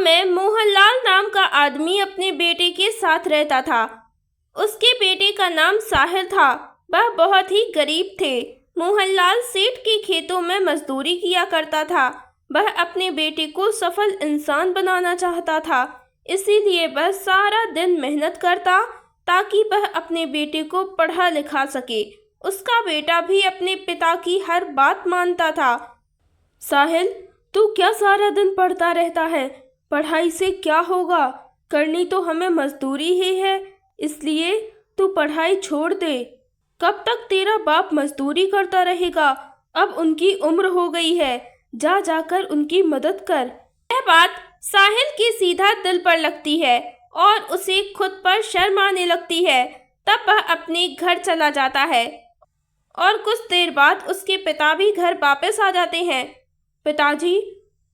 में मोहनलाल नाम का आदमी अपने बेटे के साथ रहता था। उसके बेटे का नाम साहिल था। वह बहुत ही गरीब थे। मोहनलाल सेठ के खेतों में मजदूरी किया करता था। वह अपने बेटे को सफल इंसान बनाना चाहता था, इसीलिए वह सारा दिन मेहनत करता ताकि वह अपने बेटे को पढ़ा लिखा सके। उसका बेटा भी अपने पिता की हर बात मानता था। साहिल, तू क्या सारा दिन पढ़ता रहता है? पढ़ाई से क्या होगा? करनी तो हमें मजदूरी ही है, इसलिए तू पढ़ाई छोड़ दे। कब तक तेरा बाप मजदूरी करता रहेगा? अब उनकी उम्र हो गई है, जा जाकर उनकी मदद कर। यह बात साहिल के सीधा दिल पर लगती है और उसे खुद पर शर्म आने लगती है। तब वह अपने घर चला जाता है और कुछ देर बाद उसके पिता भी घर वापस आ जाते हैं। पिताजी,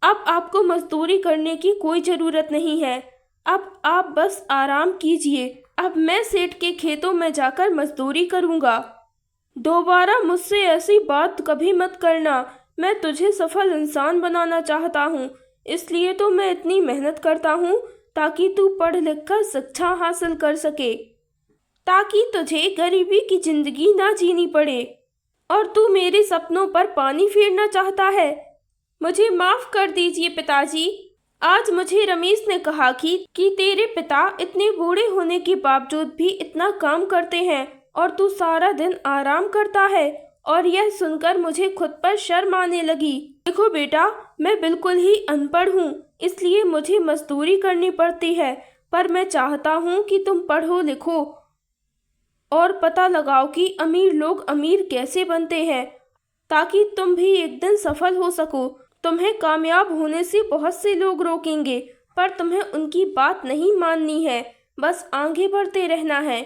अब आपको मजदूरी करने की कोई ज़रूरत नहीं है। अब आप बस आराम कीजिए। अब मैं सेठ के खेतों में जाकर मजदूरी करूँगा। दोबारा मुझसे ऐसी बात कभी मत करना। मैं तुझे सफल इंसान बनाना चाहता हूँ, इसलिए तो मैं इतनी मेहनत करता हूँ ताकि तू पढ़ लिख कर शिक्षा हासिल कर सके, ताकि तुझे गरीबी की ज़िंदगी ना जीनी पड़े। और तू मेरे सपनों पर पानी फेरना चाहता है। मुझे माफ़ कर दीजिए पिताजी। आज मुझे रमेश ने कहा कि तेरे पिता इतने बूढ़े होने के बावजूद भी इतना काम करते हैं और तू सारा दिन आराम करता है, और यह सुनकर मुझे खुद पर शर्म आने लगी। देखो बेटा, मैं बिल्कुल ही अनपढ़ हूँ, इसलिए मुझे मजदूरी करनी पड़ती है, पर मैं चाहता हूँ कि तुम पढ़ो लिखो और पता लगाओ कि अमीर लोग अमीर कैसे बनते हैं, ताकि तुम भी एक दिन सफल हो सको। तुम्हें कामयाब होने से बहुत से लोग रोकेंगे, पर तुम्हें उनकी बात नहीं माननी है, बस आगे बढ़ते रहना है।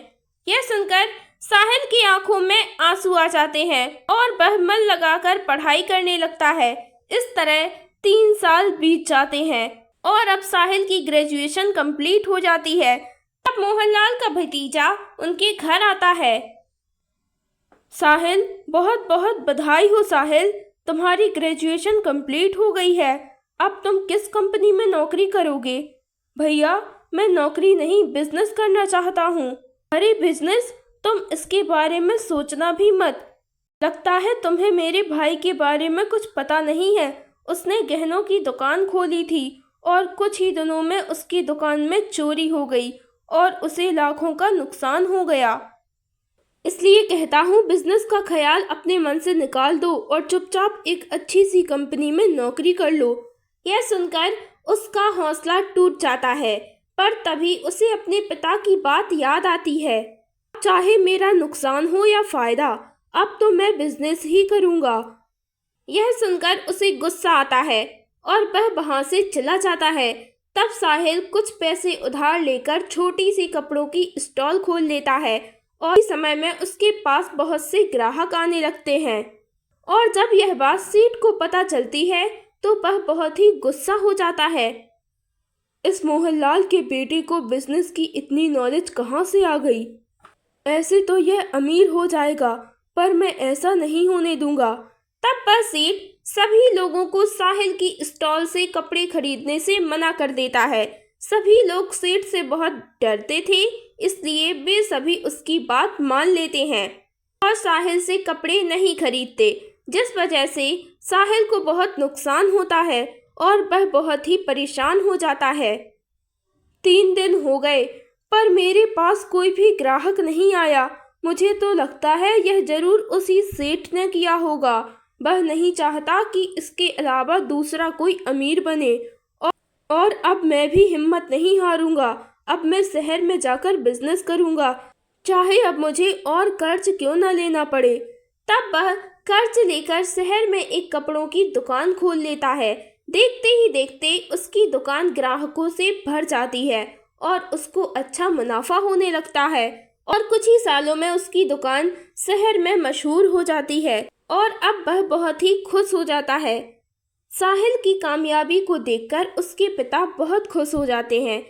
यह सुनकर साहिल की आंखों में आंसू आ जाते हैं और वह मन लगाकर पढ़ाई करने लगता है। इस तरह 3 साल बीत जाते हैं और अब साहिल की ग्रेजुएशन कंप्लीट हो जाती है। अब मोहनलाल का भतीजा उनके घर आता है। साहिल, बहुत बहुत बधाई हो साहिल, तुम्हारी ग्रेजुएशन कंप्लीट हो गई है। अब तुम किस कंपनी में नौकरी करोगे? भैया, मैं नौकरी नहीं, बिजनेस करना चाहता हूँ। अरे बिजनेस? तुम इसके बारे में सोचना भी मत। लगता है तुम्हें मेरे भाई के बारे में कुछ पता नहीं है। उसने गहनों की दुकान खोली थी और कुछ ही दिनों में उसकी दुकान में चोरी हो गई और उसे लाखों का नुकसान हो गया। इसलिए कहता हूँ, बिजनेस का ख्याल अपने मन से निकाल दो और चुपचाप एक अच्छी सी कंपनी में नौकरी कर लो। यह सुनकर उसका हौसला टूट जाता है, पर तभी उसे अपने पिता की बात याद आती है। चाहे मेरा नुकसान हो या फायदा, अब तो मैं बिजनेस ही करूँगा। यह सुनकर उसे गुस्सा आता है और वह वहाँ से चला जाता है। तब साहिल कुछ पैसे उधार लेकर छोटी सी कपड़ों की स्टॉल खोल लेता है और इस समय में उसके पास बहुत से ग्राहक आने लगते हैं। और जब यह बात सेठ को पता चलती है तो वह बहुत ही गुस्सा हो जाता है। इस मोहनलाल के बेटे को बिजनेस की इतनी नॉलेज कहाँ से आ गई? ऐसे तो यह अमीर हो जाएगा, पर मैं ऐसा नहीं होने दूंगा। तब वह सेठ सभी लोगों को साहिल की स्टॉल से कपड़े खरीदने से मना कर देता है। सभी लोग सेठ से बहुत डरते थे, इसलिए वे सभी उसकी बात मान लेते हैं और साहिल से कपड़े नहीं खरीदते, जिस वजह से साहिल को बहुत नुकसान होता है और वह बहुत ही परेशान हो जाता है। 3 दिन हो गए, पर मेरे पास कोई भी ग्राहक नहीं आया। मुझे तो लगता है यह जरूर उसी सेठ ने किया होगा। वह नहीं चाहता कि इसके अलावा दूसरा कोई अमीर बने। और अब मैं भी हिम्मत नहीं हारूंगा। अब मैं शहर में जाकर बिजनेस करूंगा, चाहे अब मुझे और कर्ज क्यों न लेना पड़े। तब वह कर्ज लेकर शहर में एक कपड़ों की दुकान खोल लेता है। देखते ही देखते उसकी दुकान ग्राहकों से भर जाती है और उसको अच्छा मुनाफा होने लगता है और कुछ ही सालों में उसकी दुकान शहर में मशहूर हो जाती है और अब वह बहुत ही खुश हो जाता है। साहिल की कामयाबी को देखकर उसके पिता बहुत खुश हो जाते हैं।